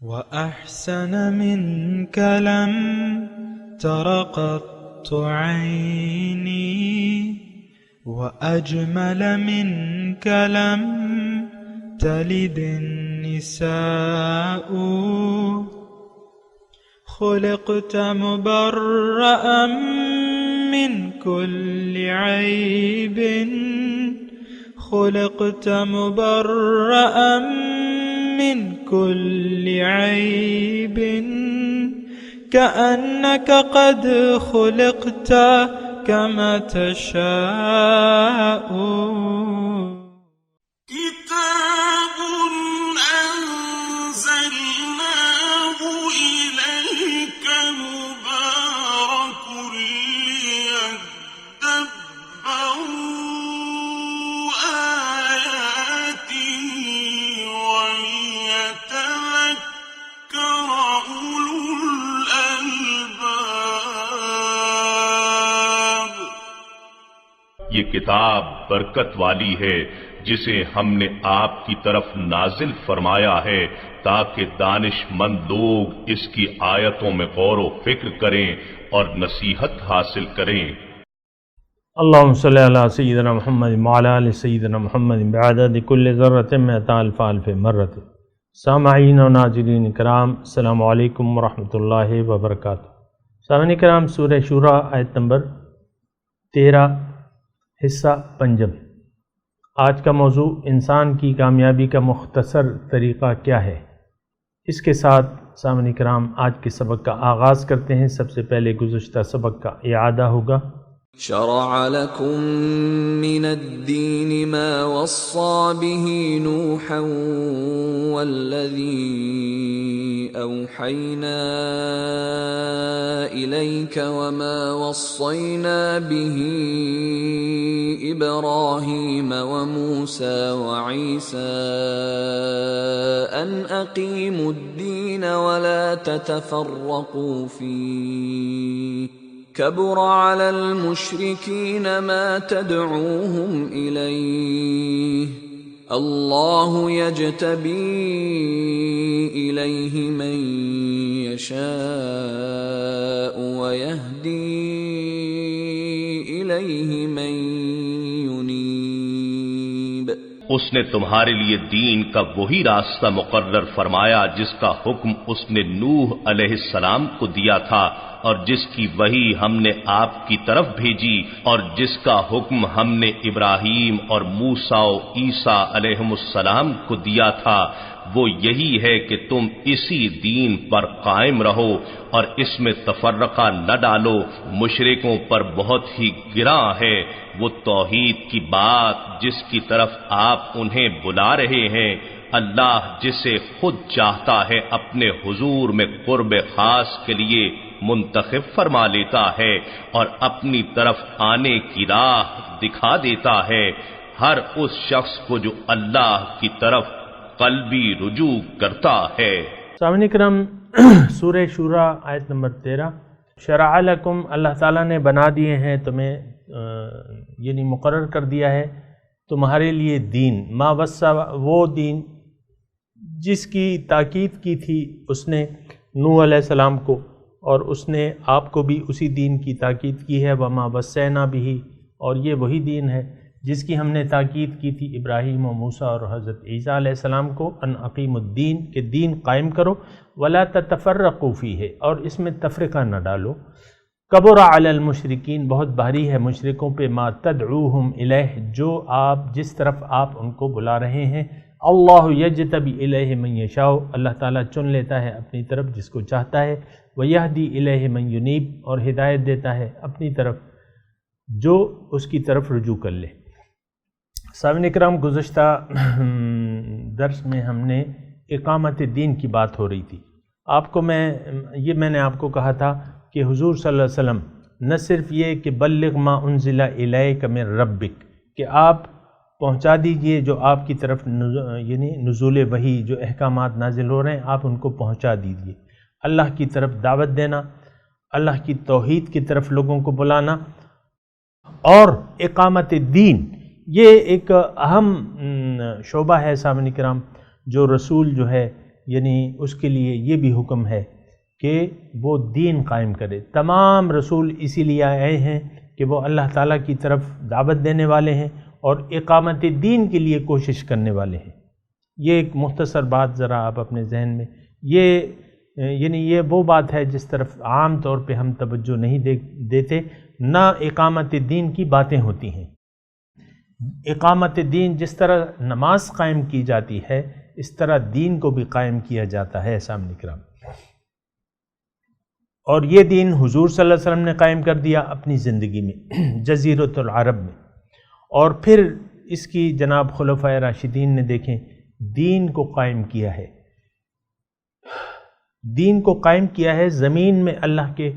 وأحسن منك لم تر قط عيني وأجمل منك لم تلد النساء خلقت مبرأ من كل عيب خلقت مبرأ من كل عيب كأنك قد خلقت كما تشاء كتاب أنزلناه إليك مبارك ليدبروا آياته وليتذكر أولو الألباب۔ یہ کتاب برکت والی ہے جسے ہم نے آپ کی طرف نازل فرمایا ہے تاکہ دانش مند لوگ اس کی آیتوں میں غور و فکر کریں اور نصیحت حاصل کریں۔ اللہم صلی علی سیدنا محمد وعلی آل سیدنا محمد بعدد کل ذرۃ مئۃ الف الف مرۃ۔ سامعین و ناظرین کرام، السلام علیکم ورحمۃ اللہ وبرکاتہ۔ سامعین کرام، سورہ شورى آیت نمبر 13، حصہ پنجم۔ آج کا موضوع انسان کی کامیابی کا مختصر طریقہ کیا ہے، اس کے ساتھ سامعین کرام آج کے سبق کا آغاز کرتے ہیں۔ سب سے پہلے گزشتہ سبق کا اعادہ ہوگا۔ شرع لكم من الدين ما وصى به نوحا والذي أوحينا إليك وما وصينا به إبراهيم وموسى وعيسى أن أقيموا الدين ولا تتفرقوا فيه كبر على المشركين ما تدعوهم إليه الله يجتبي إليه من يشاء ويهدي إليه من ينيب۔ اس نے تمہارے لیے دین کا وہی راستہ مقرر فرمایا جس کا حکم اس نے نوح علیہ السلام کو دیا تھا اور جس کی وحی ہم نے آپ کی طرف بھیجی اور جس کا حکم ہم نے ابراہیم اور موسیٰ و عیسیٰ علیہم السلام کو دیا تھا، وہ یہی ہے کہ تم اسی دین پر قائم رہو اور اس میں تفرقہ نہ ڈالو۔ مشرکوں پر بہت ہی گراں ہے وہ توحید کی بات جس کی طرف آپ انہیں بلا رہے ہیں۔ اللہ جسے خود چاہتا ہے اپنے حضور میں قرب خاص کے لیے منتخب فرما لیتا ہے اور اپنی طرف آنے کی راہ دکھا دیتا ہے ہر اس شخص کو جو اللہ کی طرف قلبی رجوع کرتا ہے۔ سامعین کرام، سورہ شورى آیت نمبر 13، شرع لکم، اللہ تعالیٰ نے بنا دیے ہیں تمہیں، یعنی مقرر کر دیا ہے تمہارے لیے دین، ما وصى، وہ دین جس کی تاکید کی تھی اس نے نوح علیہ السلام کو، اور اس نے آپ کو بھی اسی دین کی تاکید کی ہے، وما وصینا بہ، اور یہ وہی دین ہے جس کی ہم نے تاکید کی تھی ابراہیم و موسیٰ اور حضرت عیسیٰ علیہ السلام کو، ان اقیموا الدین، کہ دین قائم کرو، ولا تتفرقوا فیہ، اور اس میں تفرقہ نہ ڈالو۔ کبر علی المشرکین، بہت بھاری ہے مشرکوں پہ، ما تدعوہم الیہ، جو آپ جس طرف آپ ان کو بلا رہے ہیں۔ اللہ یجتبی الیہ من یشاء، اللہ تعالیٰ چن لیتا ہے اپنی طرف جس کو چاہتا ہے، ویہدی الیہ من ینیب، اور ہدایت دیتا ہے اپنی طرف جو اس کی طرف رجوع کر لے۔ سامعین کرام، گزشتہ درس میں ہم نے اقامت دین کی بات ہو رہی تھی۔ آپ کو میں نے آپ کو کہا تھا کہ حضور صلی اللہ علیہ وسلم نہ صرف یہ کہ بلغ ما انزل الیک من ربک، کہ آپ پہنچا دیجئے جو آپ کی طرف یعنی نزول وحی، جو احکامات نازل ہو رہے ہیں آپ ان کو پہنچا دیجئے، اللہ کی طرف دعوت دینا، اللہ کی توحید کی طرف لوگوں کو بلانا، اور اقامت دین یہ ایک اہم شعبہ ہے سامعین کرام، جو رسول جو ہے یعنی اس کے لیے یہ بھی حکم ہے کہ وہ دین قائم کرے۔ تمام رسول اسی لیے آئے ہیں کہ وہ اللہ تعالیٰ کی طرف دعوت دینے والے ہیں اور اقامت دین کے لیے کوشش کرنے والے ہیں۔ یہ ایک مختصر بات ذرا آپ اپنے ذہن میں، یہ وہ بات ہے جس طرف عام طور پہ ہم توجہ نہیں دیتے، نہ اقامت دین کی باتیں ہوتی ہیں۔ اقامت دین جس طرح نماز قائم کی جاتی ہے اس طرح دین کو بھی قائم کیا جاتا ہے سامنے کرام، اور یہ دین حضور صلی اللہ علیہ وسلم نے قائم کر دیا اپنی زندگی میں جزیرۃ العرب میں، اور پھر اس کی جناب خلفائے راشدین نے دیکھیں دین کو قائم کیا ہے، دین کو قائم کیا ہے، زمین میں اللہ کے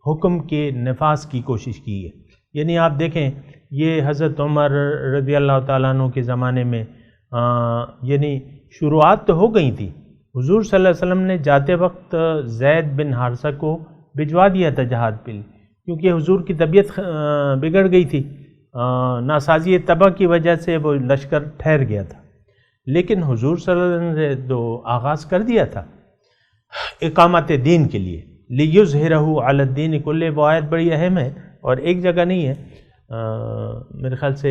حکم کے نفاذ کی کوشش کی ہے۔ یعنی آپ دیکھیں یہ حضرت عمر رضی اللہ تعالیٰ عنہ کے زمانے میں یعنی شروعات تو ہو گئی تھی، حضور صلی اللہ علیہ وسلم نے جاتے وقت زید بن حارثہ کو بھجوا دیا تھا جہاد پہ، کیونکہ حضور کی طبیعت بگڑ گئی تھی، ناسازی طبع کی وجہ سے وہ لشکر ٹھہر گیا تھا، لیکن حضور صلی اللہ علیہ وسلم نے تو آغاز کر دیا تھا اقامت دین کے لیے، لِيُظْهِرَهُ عَلَى الدِّينِ كُلِّهِ۔ وہ آیت بڑی اہم ہے اور ایک جگہ نہیں ہے، میرے خیال سے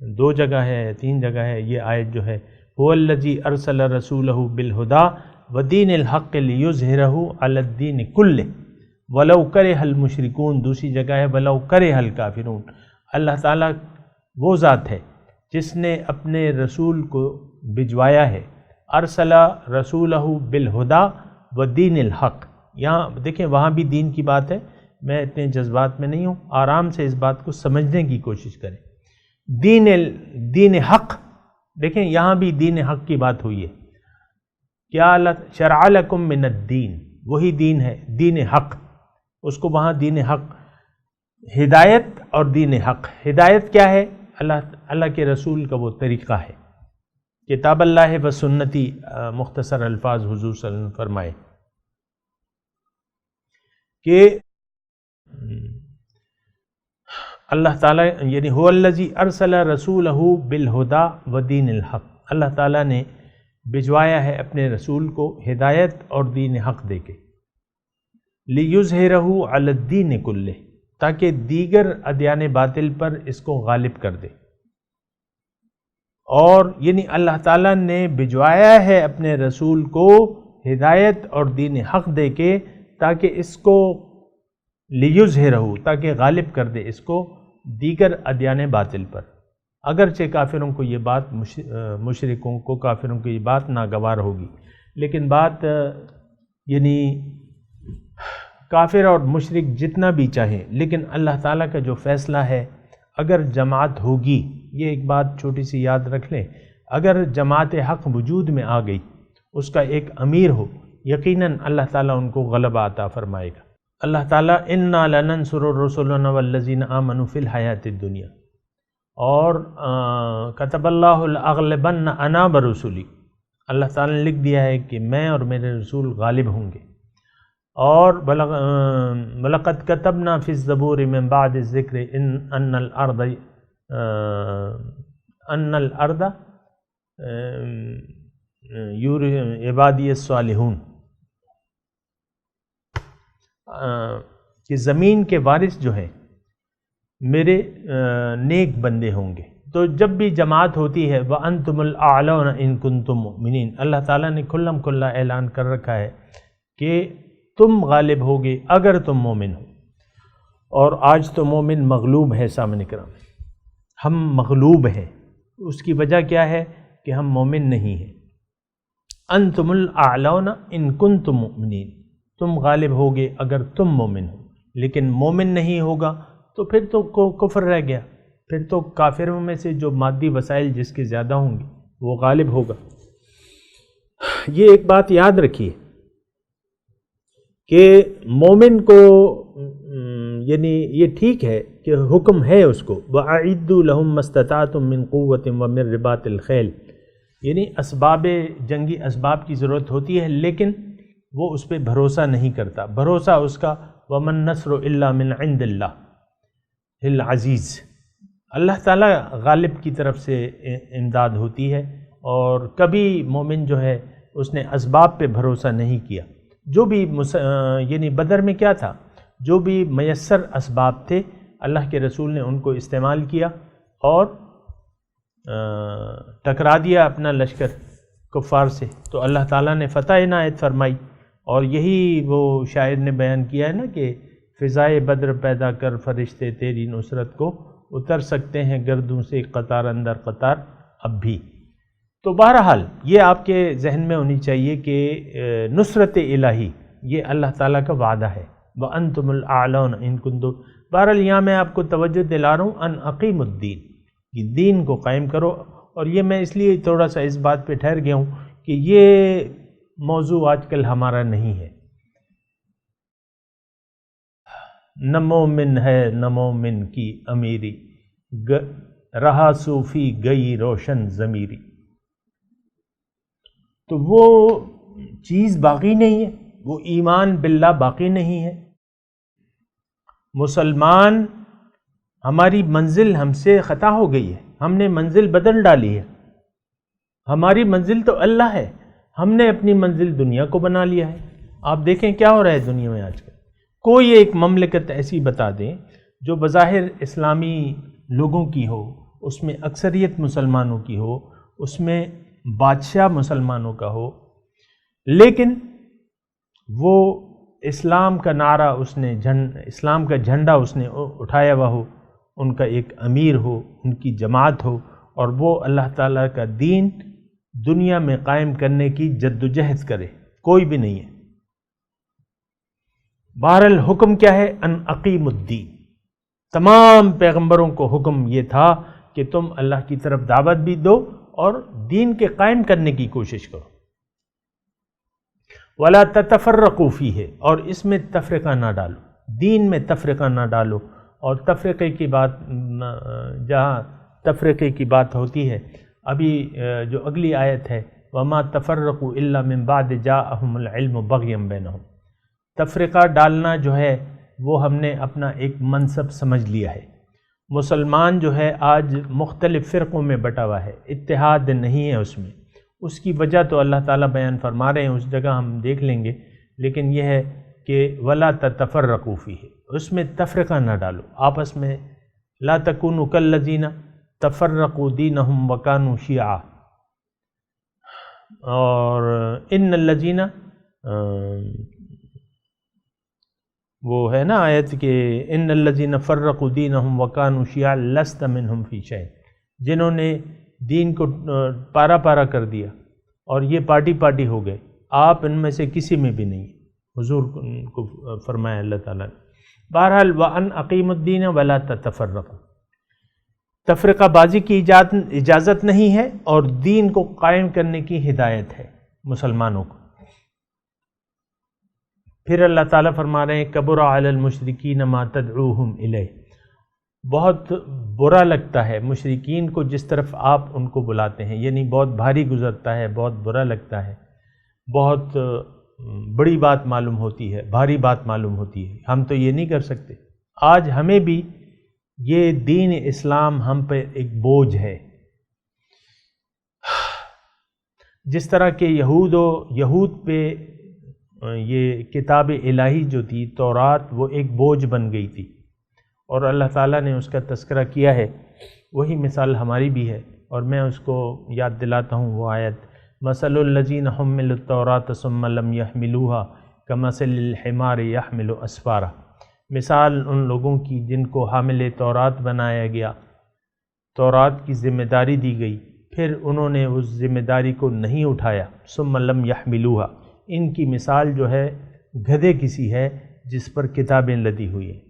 2 جگہ ہے 3 جگہ ہے یہ آیت جو ہے، هُوَ الَّذِي أَرْسَلَ رَسُولَهُ بِالْهُدَى وَدِينِ الْحَقِّ لِيُظْهِرَهُ عَلَى الدِّينِ كُلِّهِ وَلَوْ كَرِهَ الْمُشْرِكُونَ۔ دوسری جگہ ہے وَلَوْ كَرِهَ الْكَافِرُونَ۔ اللہ تعالیٰ وہ ذات ہے جس نے اپنے رسول کو بھجوایا ہے، ارسل رسولہ بالہدى ودین الحق۔ یہاں دیکھیں وہاں بھی دین کی بات ہے، میں اتنے جذبات میں نہیں ہوں، آرام سے اس بات کو سمجھنے کی کوشش کریں۔ دین حق، دیکھیں یہاں بھی دین حق کی بات ہوئی ہے، کیا شرع لکم من الدین، وہی دین ہے دین حق، اس کو وہاں دین حق، ہدایت اور دین حق۔ ہدایت کیا ہے؟ اللہ کے رسول کا وہ طریقہ ہے، کتاب اللہ و سنتی، مختصر الفاظ حضور صلی اللہ علیہ وسلم فرمائے کہ اللہ تعالیٰ یعنی هو الذی ارسل رسولہ بالہدى ودین الحق، اللہ تعالیٰ نے بھجوایا ہے اپنے رسول کو ہدایت اور دین حق دے کے، لیظہرہ علی الدین کلہ، تاکہ دیگر ادیان باطل پر اس کو غالب کر دے، اور یعنی اللہ تعالیٰ نے بھجوایا ہے اپنے رسول کو ہدایت اور دین حق دے کے، تاکہ اس کو لیظہرہ، تاکہ غالب کر دے اس کو دیگر ادیان باطل پر۔ اگرچہ کافروں کو یہ بات، مشرکوں کو کافروں کو یہ بات ناگوار ہوگی، لیکن بات یعنی کافر اور مشرک جتنا بھی چاہیں، لیکن اللہ تعالیٰ کا جو فیصلہ ہے، اگر جماعت ہوگی، یہ ایک بات چھوٹی سی یاد رکھ لیں، اگر جماعت حق وجود میں آ گئی، اس کا ایک امیر ہو، یقیناً اللہ تعالیٰ ان کو غلبہ عطا فرمائے گا۔ اللہ تعالیٰ اِنَّا لَنَنْصُرُ رُسُلَنَا وَالَّذِينَ آمَنُوا فِي الْحَيَاةِ الدُّنْيَا، اور كَتَبَ اللَّهُ لَأَغْلِبَنَّ أَنَا وَرُسُلِي، اللہ تعالیٰ نے لکھ دیا ہے کہ میں اور میرے رسول غالب ہوں گے، اور وَلَقَدْ كَتَبْنَا فِي الزَّبُورِ مِن بَعْدِ الذِّكْرِ أَنَّ الْأَرْضَ عِبَادِيَ الصَّالِحُونَ، کہ زمین کے وارث جو ہیں میرے نیک بندے ہوں گے۔ تو جب بھی جماعت ہوتی ہے وَأَنْتُمُ الْأَعْلَوْنَ إِن كُنْتُم مُؤْمِنِينَ، اللہ تعالیٰ نے کھلم کھلا اعلان کر رکھا ہے کہ تم غالب ہوگے اگر تم مومن ہو، اور آج تو مومن مغلوب ہے۔ سامنے کرام، ہم مغلوب ہیں، اس کی وجہ کیا ہے کہ ہم مومن نہیں ہیں۔ انتم الاعلون ان کنتم مؤمنین، تم غالب ہوگے اگر تم مومن ہو، لیکن مومن نہیں ہوگا تو پھر تو کفر رہ گیا، پھر تو کافروں میں سے جو مادی وسائل جس کے زیادہ ہوں گے وہ غالب ہوگا۔ یہ ایک بات یاد رکھیے کہ مومن کو یعنی یہ ٹھیک ہے کہ حکم ہے اس کو وَأَعِدُّوا لَهُم مَّا اسْتَطَعْتُم مِّن قُوَّةٍ وَمِن رِّبَاطِ الْخَيْلِ، یعنی اسباب جنگی اسباب کی ضرورت ہوتی ہے، لیکن وہ اس پہ بھروسہ نہیں کرتا۔ بھروسہ اس کا وَمَن نَّصْرُ إِلَّا مِنْ عِندِ اللَّهِ الْعَزِيزِ، اللہ تعالیٰ غالب کی طرف سے امداد ہوتی ہے، اور کبھی مومن جو ہے اس نے اسباب پہ بھروسہ نہیں کیا. جو بھی یعنی بدر میں کیا تھا، جو بھی میسر اسباب تھے اللہ کے رسول نے ان کو استعمال کیا اور ٹکرا دیا اپنا لشکر کفار سے، تو اللہ تعالیٰ نے فتح عنایت فرمائی. اور یہی وہ شاعر نے بیان کیا ہے نا کہ فضائے بدر پیدا کر فرشتے تیری نصرت کو، اتر سکتے ہیں گردوں سے قطار اندر قطار اب بھی. تو بہرحال یہ آپ کے ذہن میں ہونی چاہیے کہ نصرت الہی یہ اللہ تعالیٰ کا وعدہ ہے. وَأَنْتُمُ الْأَعْلَوْنَ إِن كُنتُم. بہرحال یہاں میں آپ کو توجہ دلا رہا ہوں ان اقیم الدین، کہ دین کو قائم کرو. اور یہ میں اس لیے تھوڑا سا اس بات پہ ٹھہر گیا ہوں کہ یہ موضوع آج کل ہمارا نہیں ہے. نہ مومن ہے نہ مومن کی امیری، رہا صوفی گئی روشن ضمیری. تو وہ چیز باقی نہیں ہے، وہ ایمان باللہ باقی نہیں ہے. مسلمان ہماری منزل ہم سے خطا ہو گئی ہے، ہم نے منزل بدل ڈالی ہے. ہماری منزل تو اللہ ہے، ہم نے اپنی منزل دنیا کو بنا لیا ہے. آپ دیکھیں کیا ہو رہا ہے دنیا میں آج کل. کوئی ایک مملکت ایسی بتا دیں جو بظاہر اسلامی لوگوں کی ہو، اس میں اکثریت مسلمانوں کی ہو، اس میں بادشاہ مسلمانوں کا ہو، لیکن وہ اسلام کا نعرہ اس نے اسلام کا جھنڈا اس نے اٹھایا ہوا ہو، ان کا ایک امیر ہو، ان کی جماعت ہو، اور وہ اللہ تعالیٰ کا دین دنیا میں قائم کرنے کی جدوجہد کرے. کوئی بھی نہیں ہے. بہرحال حکم کیا ہے؟ ان اقیم الدین. تمام پیغمبروں کو حکم یہ تھا کہ تم اللہ کی طرف دعوت بھی دو اور دین کے قائم کرنے کی کوشش کرو. ولا تتفرقوا فیہ، اور اس میں تفرقہ نہ ڈالو، دین میں تفرقہ نہ ڈالو. اور تفرقے کی بات، جہاں تفرقے کی بات ہوتی ہے، ابھی جو اگلی آیت ہے وما تفرقوا الا من بعد جاءهم العلم بغیا بینہم. تفرقہ ڈالنا جو ہے وہ ہم نے اپنا ایک منصب سمجھ لیا ہے. مسلمان جو ہے آج مختلف فرقوں میں بٹا ہوا ہے، اتحاد نہیں ہے اس میں. اس کی وجہ تو اللہ تعالیٰ بیان فرما رہے ہیں، اس جگہ ہم دیکھ لیں گے. لیکن یہ ہے کہ ولا تتفرقوا فیہ، اس میں تفرقہ نہ ڈالو آپس میں. لا تکونوا کالذین تفرقوا دینہم وکانوا شیعا. اور ان الذین، وہ ہے نا آیت کہ ان الذین فرقوا دینہم وکانوا شیعا لست منہم فی شیء، جنہوں نے دین کو پارا پارا کر دیا اور یہ پارٹی پارٹی ہو گئے، آپ ان میں سے کسی میں بھی نہیں. حضور کو فرمایا اللہ تعالیٰ نے. بہرحال وَأَنْ أَقِيمُ الدِّينَ وَلَا تَتَفَرَّقُوا. تفرقہ بازی کی اجازت نہیں ہے اور دین کو قائم کرنے کی ہدایت ہے مسلمانوں کو. پھر اللہ تعالیٰ فرما رہے ہیں کبر علی المشرکین ما تدعوہم الیہ. بہت برا لگتا ہے مشرکین کو جس طرف آپ ان کو بلاتے ہیں، یعنی بہت بھاری گزرتا ہے، بہت برا لگتا ہے، بہت بڑی بات معلوم ہوتی ہے، بھاری بات معلوم ہوتی ہے. ہم تو یہ نہیں کر سکتے. آج ہمیں بھی یہ دین اسلام ہم پہ ایک بوجھ ہے. جس طرح کہ یہود پہ یہ کتاب الہی جو تھی تورات، وہ ایک بوجھ بن گئی تھی اور اللہ تعالیٰ نے اس کا تذکرہ کیا ہے. وہی مثال ہماری بھی ہے اور میں اس کو یاد دلاتا ہوں. وہ آیت مثل الذین حملوا التوراۃ ثم لم يحملوها کمثل الحمار يحمل اسفارا. مثال ان لوگوں کی جن کو حامل تورات بنایا گیا، تورات کی ذمہ داری دی گئی، پھر انہوں نے اس ذمہ داری کو نہیں اٹھایا. ثم لم يحملوها، ان کی مثال جو ہے گدھے کسی ہے جس پر کتابیں لدی ہوئی ہیں.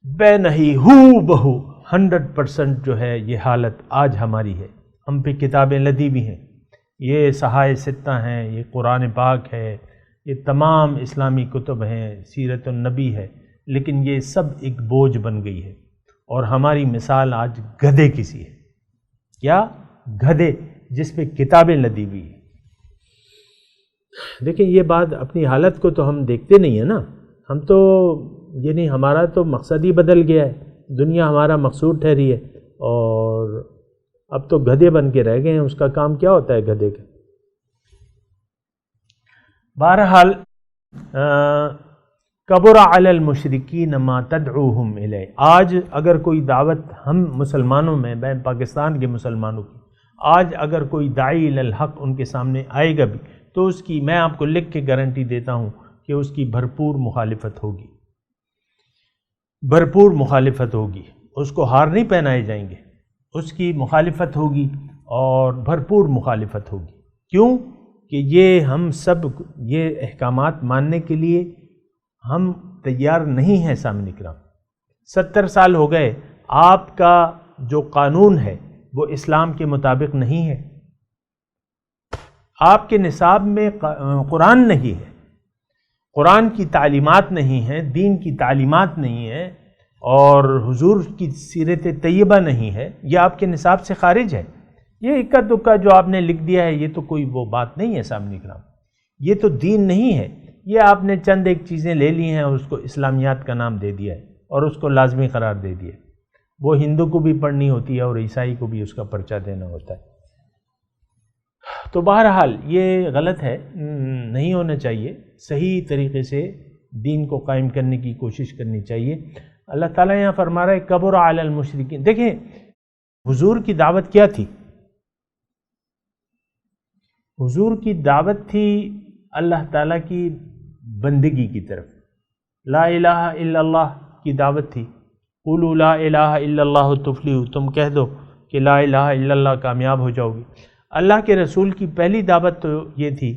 بے نہیں ہو بہو 100% جو ہے یہ حالت آج ہماری ہے. ہم پہ کتابیں لدی بھی ہیں، یہ صحائف ستہ ہیں، یہ قرآن پاک ہے، یہ تمام اسلامی کتب ہیں، سیرت النبی ہے، لیکن یہ سب ایک بوجھ بن گئی ہے اور ہماری مثال آج گدھے کسی ہے. کیا؟ گدھے جس پہ کتابیں لدی ہوئی ہیں. دیکھیں یہ بات، اپنی حالت کو تو ہم دیکھتے نہیں ہیں نا. ہم تو یعنی ہمارا تو مقصد ہی بدل گیا ہے، دنیا ہمارا مقصود ٹھہری ہے اور اب تو گدھے بن کے رہ گئے ہیں. اس کا کام کیا ہوتا ہے گدھے کا؟ بہرحال کبر علی المشرکین ما تدعوہم الیہ، آج اگر کوئی دعوت ہم مسلمانوں میں، پاکستان کے مسلمانوں کی، آج اگر کوئی داعی الی الحق ان کے سامنے آئے گا بھی تو اس کی میں آپ کو لکھ کے گارنٹی دیتا ہوں کہ اس کی بھرپور مخالفت ہوگی، بھرپور مخالفت ہوگی، اس کو ہار نہیں پہنائے جائیں گے، اس کی مخالفت ہوگی اور بھرپور مخالفت ہوگی۔ کیوں کہ یہ ہم سب یہ احکامات ماننے کے لیے ہم تیار نہیں ہیں سامنے کرام۔ 70 سال ہو گئے، آپ کا جو قانون ہے وہ اسلام کے مطابق نہیں ہے، آپ کے نصاب میں قرآن نہیں ہے، قرآن کی تعلیمات نہیں ہیں، دین کی تعلیمات نہیں ہیں، اور حضور کی سیرت طیبہ نہیں ہے، یہ آپ کے نصاب سے خارج ہے۔ یہ اکا دکا جو آپ نے لکھ دیا ہے یہ تو کوئی وہ بات نہیں ہے سامنے کرام، یہ تو دین نہیں ہے، یہ آپ نے چند ایک چیزیں لے لی ہیں اور اس کو اسلامیات کا نام دے دیا ہے اور اس کو لازمی قرار دے دیا ہے۔ وہ ہندو کو بھی پڑھنی ہوتی ہے اور عیسائی کو بھی اس کا پرچہ دینا ہوتا ہے۔ تو بہرحال یہ غلط ہے، نہیں ہونا چاہیے، صحیح طریقے سے دین کو قائم کرنے کی کوشش کرنی چاہیے۔ اللہ تعالیٰ یہاں فرما رہا ہے کبر علی المشرکین۔ دیکھیں حضور کی دعوت کیا تھی؟ حضور کی دعوت تھی اللہ تعالیٰ کی بندگی کی طرف، لا الہ الا اللہ کی دعوت تھی۔ قولوا لا الہ الا اللہ تفلحوا، تم کہہ دو کہ لا الہ الا اللہ، کامیاب ہو جاؤ گے۔ اللہ کے رسول کی پہلی دعوت تو یہ تھی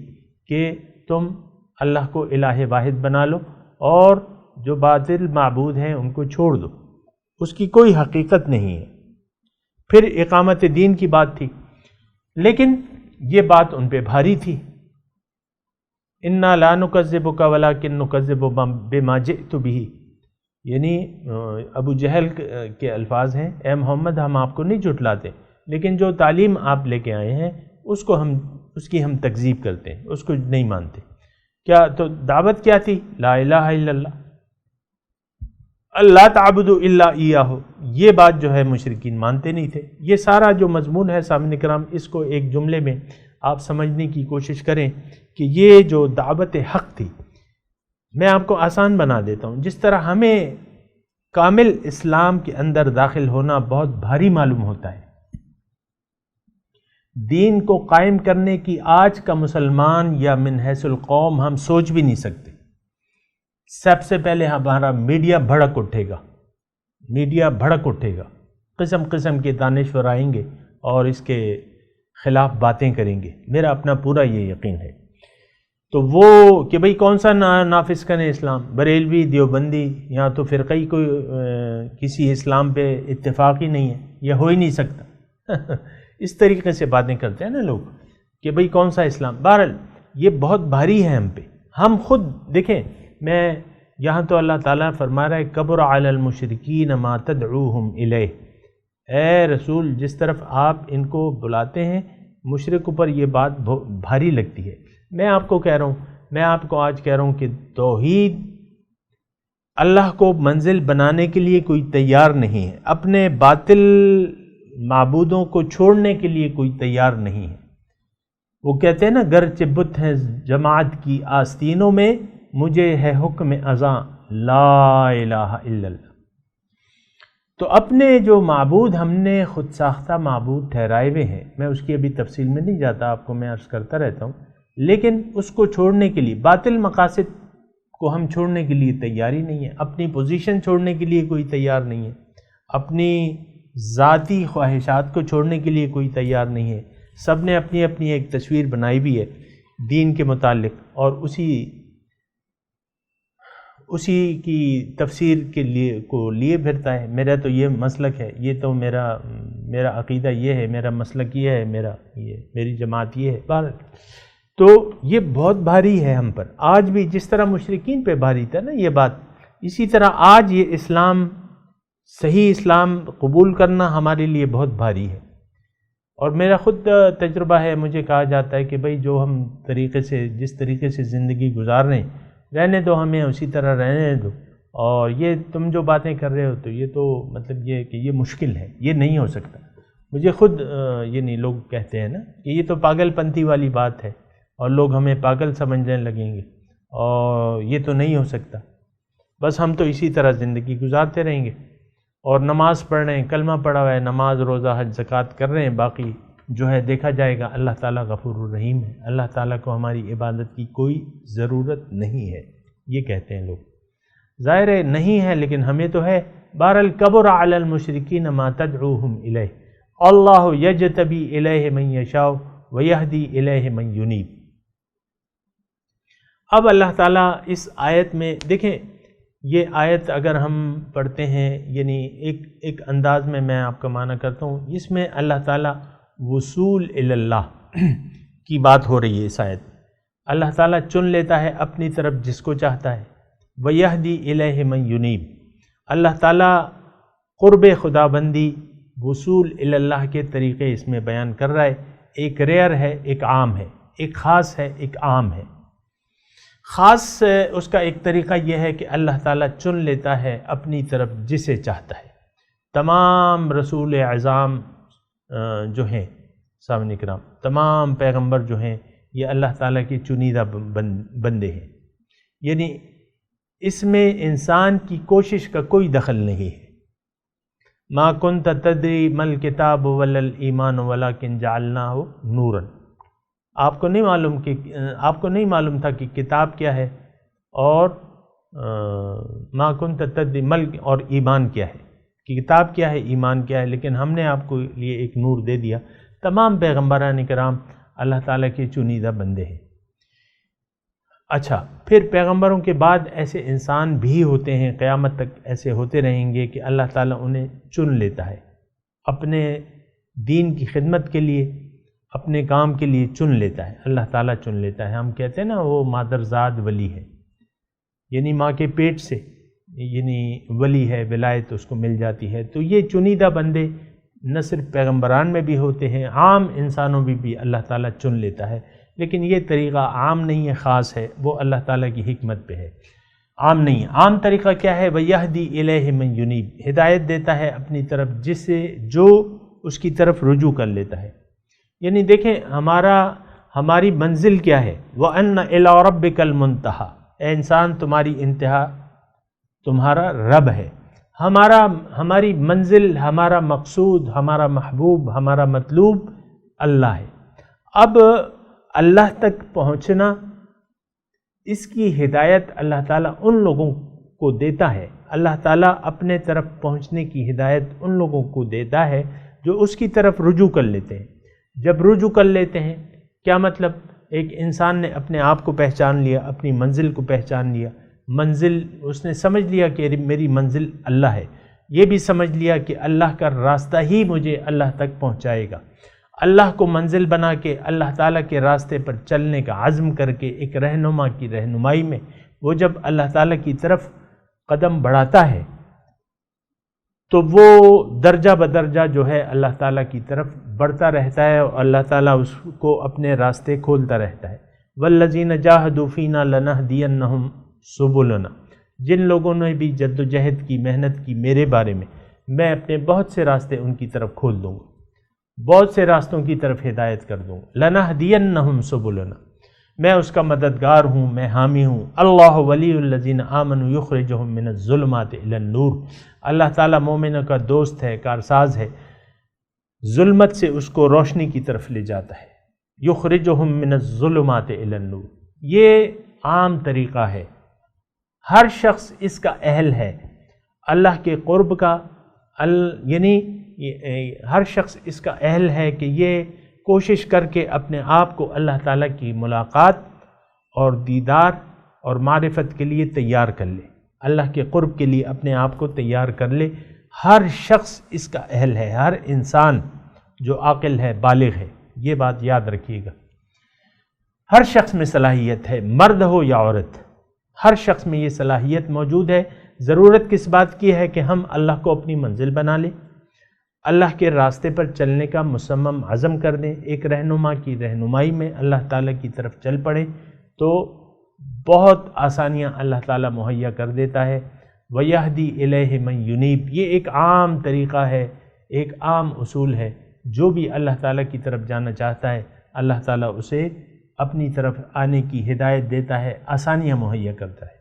کہ تم اللہ کو الہ واحد بنا لو اور جو باطل معبود ہیں ان کو چھوڑ دو، اس کی کوئی حقیقت نہیں ہے۔ پھر اقامت دین کی بات تھی، لیکن یہ بات ان پہ بھاری تھی۔ انا لا نکذبک ولکن نکذب بما جئت بہ، یعنی ابو جہل کے الفاظ ہیں، اے محمد ہم آپ کو نہیں جھٹلاتے، لیکن جو تعلیم آپ لے کے آئے ہیں اس کی ہم تکذیب کرتے ہیں، اس کو نہیں مانتے۔ کیا تو دعوت کیا تھی؟ لا الہ الا اللہ، اللہ تعبدوا الا ایاہ، یہ بات جو ہے مشرکین مانتے نہیں تھے۔ یہ سارا جو مضمون ہے سامنے کرام، اس کو ایک جملے میں آپ سمجھنے کی کوشش کریں کہ یہ جو دعوت حق تھی، میں آپ کو آسان بنا دیتا ہوں۔ جس طرح ہمیں کامل اسلام کے اندر داخل ہونا بہت بھاری معلوم ہوتا ہے، دین کو قائم کرنے کی آج کا مسلمان یا من حیث القوم ہم سوچ بھی نہیں سکتے۔ سب سے پہلے ہمارا میڈیا بھڑک اٹھے گا، میڈیا بھڑک اٹھے گا، قسم قسم کے دانشور آئیں گے اور اس کے خلاف باتیں کریں گے، میرا اپنا پورا یہ یقین ہے۔ تو وہ کہ بھئی کون سا نافذ کریں اسلام، بریلوی، دیوبندی، یہاں تو فرقی کوئی کسی اسلام پہ اتفاق ہی نہیں ہے، یہ ہو ہی نہیں سکتا۔ اس طریقے سے باتیں کرتے ہیں نا لوگ کہ بھئی کون سا اسلام۔ بہرحال یہ بہت بھاری ہے ہم پہ، ہم خود دیکھیں، میں یہاں تو اللہ تعالیٰ فرما رہا ہے کبر علی المشرکین ما تدعوہم الیہ، اے رسول جس طرف آپ ان کو بلاتے ہیں مشرکوں پر یہ بات بھاری لگتی ہے۔ میں آپ کو کہہ رہا ہوں، میں آپ کو آج کہہ رہا ہوں کہ توحید اللہ کو منزل بنانے کے لیے کوئی تیار نہیں ہے، اپنے باطل معبودوں کو چھوڑنے کے لیے کوئی تیار نہیں ہے۔ وہ کہتے ہیں نا گرچہ بت ہیں جماعت کی آستینوں میں، مجھے ہے حکم ازاں لا الہ الا اللہ۔ تو اپنے جو معبود ہم نے خود ساختہ معبود ٹھہرائے ہوئے ہیں، میں اس کی ابھی تفصیل میں نہیں جاتا، آپ کو میں عرض کرتا رہتا ہوں، لیکن اس کو چھوڑنے کے لیے باطل مقاصد کو ہم چھوڑنے کے لیے تیاری نہیں ہے، اپنی پوزیشن چھوڑنے کے لیے کوئی تیار نہیں ہے، اپنی ذاتی خواہشات کو چھوڑنے کے لیے کوئی تیار نہیں ہے۔ سب نے اپنی اپنی ایک تصویر بنائی بھی ہے دین کے متعلق، اور اسی کی تفسیر کے لیے پھرتا ہے۔ میرا تو یہ مسلک ہے، یہ تو میرا عقیدہ یہ ہے، میرا مسلک یہ ہے، میری جماعت یہ ہے۔ بہرحال تو یہ بہت بھاری ہے ہم پر، آج بھی جس طرح مشرکین پہ بھاری تھا نا یہ بات، اسی طرح آج یہ اسلام، صحیح اسلام قبول کرنا ہمارے لیے بہت بھاری ہے۔ اور میرا خود تجربہ ہے، مجھے کہا جاتا ہے کہ بھئی جو ہم جس طریقے سے زندگی گزار رہے ہیں، رہنے دو، ہمیں اسی طرح رہنے دو، اور یہ تم جو باتیں کر رہے ہو تو یہ تو مطلب یہ کہ یہ مشکل ہے، یہ نہیں ہو سکتا۔ مجھے خود یہ نہیں لوگ کہتے ہیں نا کہ یہ تو پاگل پنتی والی بات ہے، اور لوگ ہمیں پاگل سمجھنے لگیں گے اور یہ تو نہیں ہو سکتا، بس ہم تو اسی طرح زندگی گزارتے رہیں گے اور نماز پڑھ رہے ہیں، کلمہ پڑھا ہوا ہے، نماز روزہ حج زکوٰۃ کر رہے ہیں، باقی جو ہے دیکھا جائے گا۔ اللہ تعالیٰ غفور الرحیم ہے، اللہ تعالیٰ کو ہماری عبادت کی کوئی ضرورت نہیں ہے، یہ کہتے ہیں لوگ۔ ظاہر ہے نہیں ہے، لیکن ہمیں تو ہے۔ بہرحال کبر علی المشرکین ما تدعوہم الیہ، اللہ یجتبی الیہ من یشاء ویہدی الیہ من ینیب۔ اب اللہ تعالیٰ اس آیت میں دیکھیں، یہ آیت اگر ہم پڑھتے ہیں، یعنی ایک انداز میں آپ کا معنی کرتا ہوں، اس میں اللہ تعالیٰ وصول الی اللہ کی بات ہو رہی ہے۔ اس آیت اللہ تعالیٰ چن لیتا ہے اپنی طرف جس کو چاہتا ہے، وَيَهْدِي إِلَيْهِ مَن يُنِيب۔ اللہ تعالیٰ قرب خدا بندی، وصول الی اللہ کے طریقے اس میں بیان کر رہا ہے۔ ایک ریئر ہے، ایک عام ہے، ایک خاص ہے، ایک عام ہے۔ خاص اس کا ایک طریقہ یہ ہے کہ اللہ تعالیٰ چن لیتا ہے اپنی طرف جسے چاہتا ہے۔ تمام رسول اعظام جو ہیں سامعین کرام، تمام پیغمبر جو ہیں یہ اللہ تعالیٰ کی چنیدہ بندے ہیں، یعنی اس میں انسان کی کوشش کا کوئی دخل نہیں ہے۔ ما کنت تدری مل کتاب ولا الایمان ولکن جعلناہ نورا۔ آپ کو نہیں معلوم تھا کہ کتاب کیا ہے اور ما کنت تدری مل اور ایمان کیا ہے، کہ کتاب کیا ہے، ایمان کیا ہے، لیکن ہم نے آپ کو لیے ایک نور دے دیا۔ تمام پیغمبران کرام اللہ تعالیٰ کے چنیدہ بندے ہیں۔ اچھا، پھر پیغمبروں کے بعد ایسے انسان بھی ہوتے ہیں، قیامت تک ایسے ہوتے رہیں گے کہ اللہ تعالیٰ انہیں چن لیتا ہے اپنے دین کی خدمت کے لیے، اپنے کام کے لیے چن لیتا ہے، اللہ تعالیٰ چن لیتا ہے۔ ہم کہتے ہیں نا وہ مادرزاد ولی ہے، یعنی ماں کے پیٹ سے یعنی ولی ہے، ولایت اس کو مل جاتی ہے۔ تو یہ چنیدہ بندے نہ صرف پیغمبران میں بھی ہوتے ہیں، عام انسانوں میں بھی اللہ تعالیٰ چن لیتا ہے، لیکن یہ طریقہ عام نہیں ہے، خاص ہے، وہ اللہ تعالیٰ کی حکمت پہ ہے، عام نہیں ہے۔ عام طریقہ کیا ہے؟ وَيَهْدِي إِلَيْهِ مَن يُنِيب، ہدایت دیتا ہے اپنی طرف جسے جو اس کی طرف رجوع کر لیتا ہے۔ یعنی دیکھیں ہماری منزل کیا ہے؟ وَأَنَّ إِلَىٰ رَبِّكَ الْمُنْتَهَىٰ، اے انسان تمہاری انتہا تمہارا رب ہے۔ ہماری منزل، ہمارا مقصود، ہمارا محبوب، ہمارا مطلوب اللہ ہے۔ اب اللہ تک پہنچنا، اس کی ہدایت اللہ تعالیٰ ان لوگوں کو دیتا ہے۔ اللہ تعالیٰ اپنے طرف پہنچنے کی ہدایت ان لوگوں کو دیتا ہے جو اس کی طرف رجوع کر لیتے ہیں۔ جب رجوع کر لیتے ہیں کیا مطلب؟ ایک انسان نے اپنے آپ کو پہچان لیا، اپنی منزل کو پہچان لیا، منزل اس نے سمجھ لیا کہ میری منزل اللہ ہے، یہ بھی سمجھ لیا کہ اللہ کا راستہ ہی مجھے اللہ تک پہنچائے گا۔ اللہ کو منزل بنا کے اللہ تعالیٰ کے راستے پر چلنے کا عزم کر کے ایک رہنما کی رہنمائی میں وہ جب اللہ تعالیٰ کی طرف قدم بڑھاتا ہے تو وہ درجہ بدرجہ جو ہے اللہ تعالیٰ کی طرف بڑھتا رہتا ہے اور اللہ تعالیٰ اس کو اپنے راستے کھولتا رہتا ہے۔ والذین جاہدوا فینا لنہدینہم سبلنا، جن لوگوں نے بھی جد و جہد کی، محنت کی میرے بارے میں اپنے بہت سے راستے ان کی طرف کھول دوں گا، بہت سے راستوں کی طرف ہدایت کر دوں گا۔ لنہدینہم سبلنا، میں اس کا مددگار ہوں، میں حامی ہوں۔ اللہ ولی الذین آمنوا یخرجہم من الظلمات الی النور، اللہ تعالیٰ مومنوں کا دوست ہے، کارساز ہے، ظلمت سے اس کو روشنی کی طرف لے جاتا ہے۔ یخرجہم من الظلمات الی النور، یہ عام طریقہ ہے، ہر شخص اس کا اہل ہے، اللہ کے قرب کا، یعنی ہر شخص اس کا اہل ہے کہ یہ کوشش کر کے اپنے آپ کو اللہ تعالیٰ کی ملاقات اور دیدار اور معرفت کے لیے تیار کر لے، اللہ کے قرب کے لیے اپنے آپ کو تیار کر لے۔ ہر شخص اس کا اہل ہے، ہر انسان جو عاقل ہے، بالغ ہے، یہ بات یاد رکھیے گا۔ ہر شخص میں صلاحیت ہے، مرد ہو یا عورت، ہر شخص میں یہ صلاحیت موجود ہے۔ ضرورت کس بات کی ہے کہ ہم اللہ کو اپنی منزل بنا لیں، اللہ کے راستے پر چلنے کا مصمم عزم کر دیں، ایک رہنما کی رہنمائی میں اللہ تعالیٰ کی طرف چل پڑیں تو بہت آسانیاں اللہ تعالیٰ مہیا کر دیتا ہے۔ وَيَهْدِي إِلَيْهِ مَن يُنِيب، یہ ایک عام طریقہ ہے، ایک عام اصول ہے، جو بھی اللہ تعالیٰ کی طرف جانا چاہتا ہے اللہ تعالیٰ اسے اپنی طرف آنے کی ہدایت دیتا ہے، آسانیاں مہیا کرتا ہے۔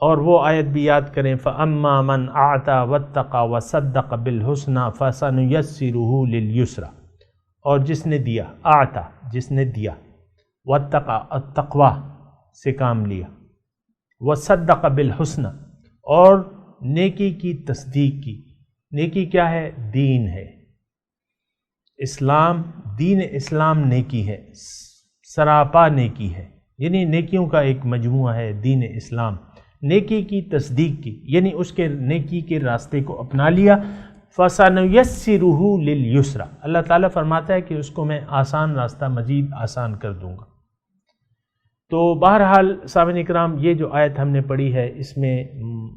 اور وہ آیت بھی یاد کریں، فَأَمَّا مَنْ أَعْطَى وَاتَّقَى وَصَدَّقَ بِالْحُسْنَى فَسَنُيَسِّرُهُ لِلْيُسْرَى، اور جس نے دیا، اعطا جس نے دیا، واتقى التقوی سے کام لیا، وصدق بالحسنى اور نیکی کی تصدیق کی۔ نیکی کیا ہے؟ دین ہے، اسلام، دین اسلام نیکی ہے، سراپا نیکی ہے، یعنی نیکیوں کا ایک مجموعہ ہے دین اسلام۔ نیکی کی تصدیق کی یعنی اس کے نیکی کے راستے کو اپنا لیا، فَسَنُيَسِّرُهُ لِلْيُسْرَى، اللہ تعالیٰ فرماتا ہے کہ اس کو میں آسان راستہ مزید آسان کر دوں گا۔ تو بہرحال سامعین اکرام، یہ جو آیت ہم نے پڑھی ہے اس میں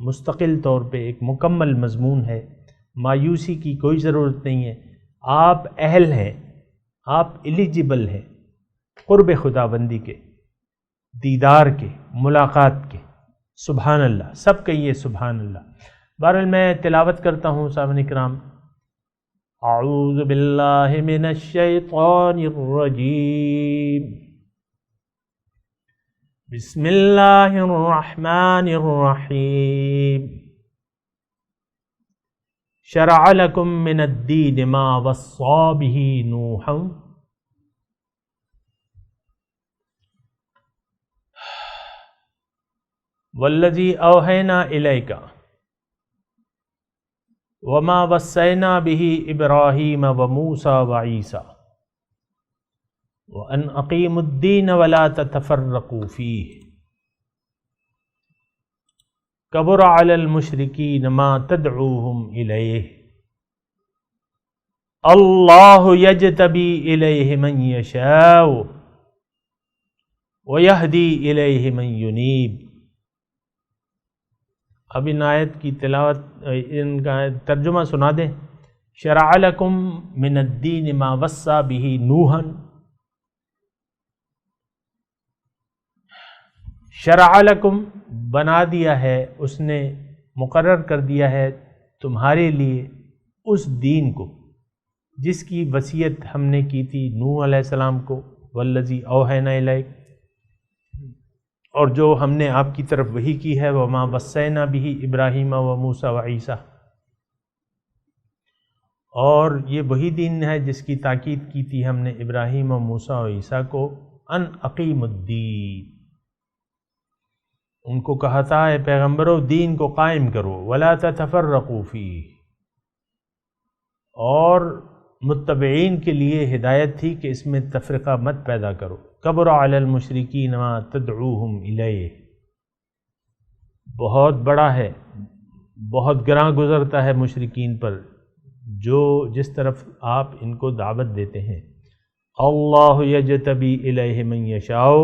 مستقل طور پہ ایک مکمل مضمون ہے، مایوسی کی کوئی ضرورت نہیں ہے۔ آپ اہل ہیں، آپ ایلیجبل ہیں قرب خداوندی کے، دیدار کے، ملاقات کے۔ سبحان اللہ، سب کہیے سبحان اللہ۔ بہرحال میں تلاوت کرتا ہوں سامعین اکرام۔ اعوذ باللہ من الشیطان الرجیم، بسم اللہ الرحمن الرحیم۔ شرع لکم من الدین ما وصى به نوحا والذی اوحینا الیک وما وصینا به ابراہیم وموسیٰ وعیسیٰ وَأَنْ أَقِيمُوا الدِّينَ وَلَا تَتَفَرَّقُوا فِيهِ كَبُرَ عَلَى الْمُشْرِكِينَ مَا تَدْعُوهُمْ إِلَيْهِ اللَّهُ يَجْتَبِي إِلَيْهِ مَنْ يَشَاءُ وَيَهْدِي إِلَيْهِ مَنْ يُنِيبُ۔ اب ان آیت کی تلاوت، ان کا ترجمہ سنا دیں۔ شرع لکم من الدین ما وصى به نوحا، شرع لکم بنا دیا ہے، اس نے مقرر کر دیا ہے تمہارے لیے اس دین کو جس کی وصیت ہم نے کی تھی نوح علیہ السلام کو، والذی اوحینا الیک، اور جو ہم نے آپ کی طرف وحی کی ہے، وما وصینا بہ ابراہیم و موسیٰ و عیسیٰ، اور یہ وہی دین ہے جس کی تاکید کی تھی ہم نے ابراہیم و موسیٰ و عیسیٰ کو، ان اقیم الدین، ان کو کہا تھا اے پیغمبرو دین کو قائم کرو، ولا تتفرقوا فیہ، اور متبعین کے لیے ہدایت تھی کہ اس میں تفرقہ مت پیدا کرو۔ کبر علی المشرکین ما تدعوہم الیہ، بہت بڑا ہے، بہت گراں گزرتا ہے مشرکین پر جو جس طرف آپ ان کو دعوت دیتے ہیں۔ اللہ یجتبی الیہ من یشاء،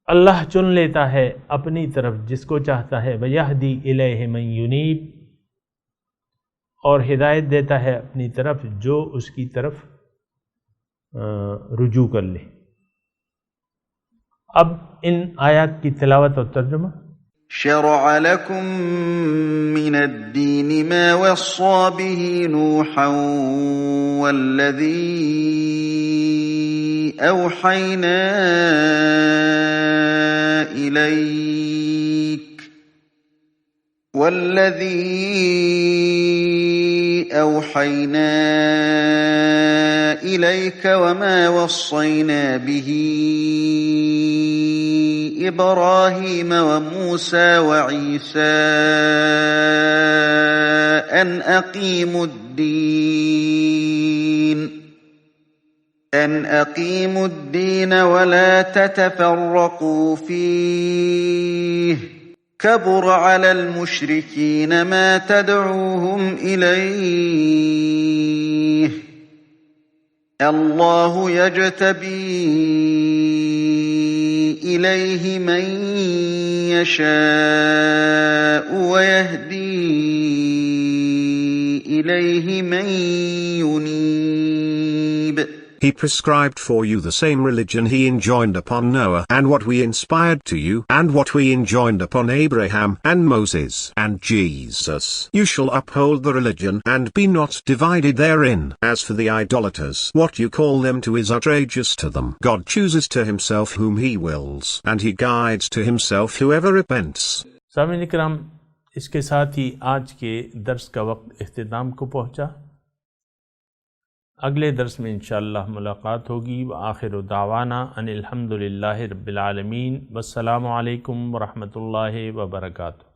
اللہ چن لیتا ہے اپنی طرف جس کو چاہتا ہے، وَيَهْدِي إِلَيْهِ مَن يُنِيبُ، اور ہدایت دیتا ہے اپنی طرف جو اس کی طرف رجوع کر لے۔ اب ان آیات کی تلاوت اور ترجمہ۔ شرع لكم من الدين ما وصى به نوحا والذي أوحينا إليك وما وصينا به إبراهيم وموسى وعيسى أن أقيموا الدين ولا تتفرقوا فيه كبر على المشركين ما تدعوهم إليه الله يجتبي إليه من يشاء ويهدي إليه من ينيب He prescribed for you the same religion he enjoined upon Noah, and what we inspired to you, and what we enjoined upon Abraham, and Moses, and Jesus. You shall uphold the religion, and be not divided therein. As for the idolaters, what you call them to is outrageous to them. God chooses to himself whom he wills, and he guides to himself whoever repents. سامعین کرام، اس کے ساتھ ہی آج کے درس کا وقت اختتام کو پہنچا۔ اگلے درس میں انشاءاللہ ملاقات ہوگی۔ وآخر دعوانا ان الحمد للہ رب العالمین، والسلام علیکم ورحمۃ اللہ وبرکاتہ۔